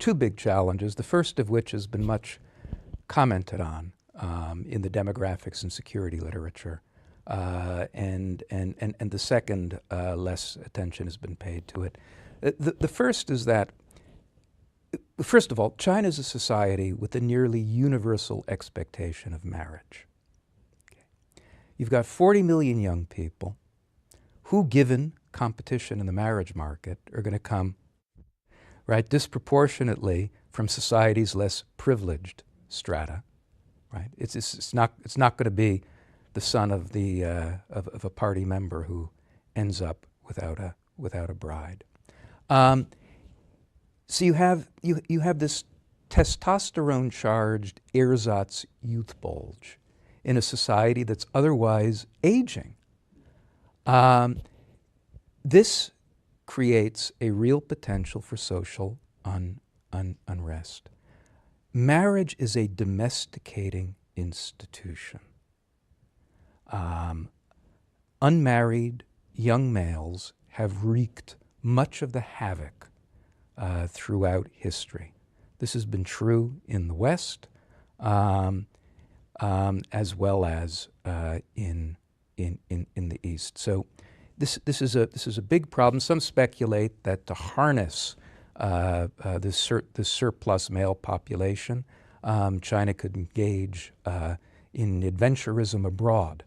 two big challenges, the first of which has been much commented on in the demographics and security literature. And the second, less attention has been paid to it. The first is that, first of all, China is a society with a nearly universal expectation of marriage. Okay. You've got 40 million young people who, given competition in the marriage market, are going to come, right, disproportionately from society's less privileged strata, right? It's not going to be the son of the of a party member who ends up without a bride. So you have this testosterone-charged ersatz youth bulge in a society that's otherwise aging. This creates a real potential for social unrest. Marriage is a domesticating institution. Unmarried young males have wreaked much of the havoc throughout history. This has been true in the West, as well as in the East. So this is a big problem. Some speculate that to harness this surplus male population, China could engage in adventurism abroad.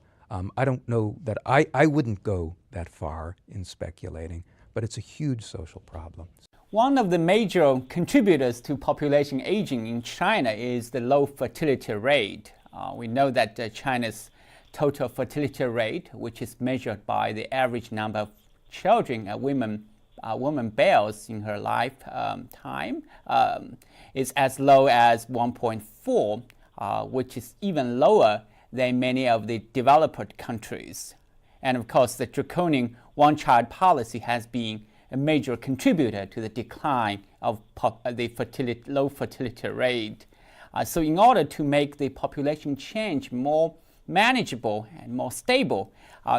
I don't know that I wouldn't go that far in speculating, but it's a huge social problem. One of the major contributors to population aging in China is the low fertility rate. We know that China's total fertility rate, which is measured by the average number of children a woman bears in her lifetime, is as low as 1.4, which is even lower than many of the developed countries. And of course, the draconian one-child policy has been a major contributor to the decline of the low fertility rate. So in order to make the population change more manageable and more stable,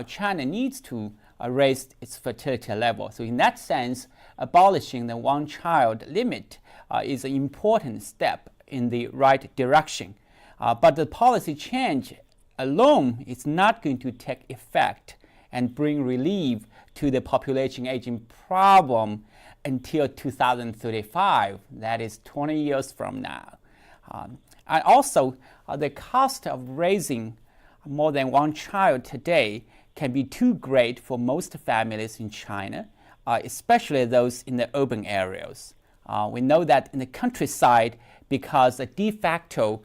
China needs to raise its fertility level. So in that sense, abolishing the one-child limit is an important step in the right direction. But the policy change alone is not going to take effect and bring relief to the population aging problem until 2035, that is 20 years from now. And also, the cost of raising more than one child today can be too great for most families in China, especially those in the urban areas. We know that in the countryside, because a de facto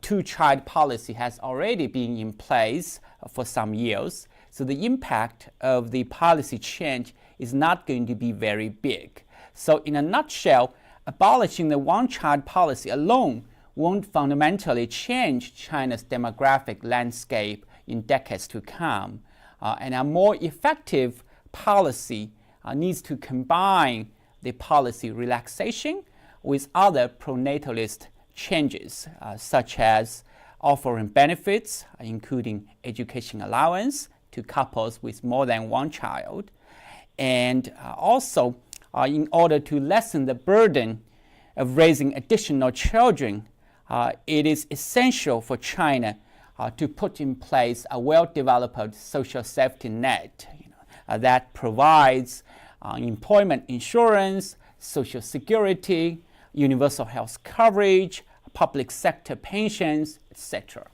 two-child policy has already been in place for some years, so the impact of the policy change is not going to be very big. So in a nutshell, abolishing the one-child policy alone won't fundamentally change China's demographic landscape in decades to come. And a more effective policy needs to combine the policy relaxation with other pronatalist changes, such as offering benefits, including education allowance, to couples with more than one child. And also, in order to lessen the burden of raising additional children, it is essential for China to put in place a well-developed social safety net that provides employment insurance, social security, universal health coverage, public sector pensions, etc.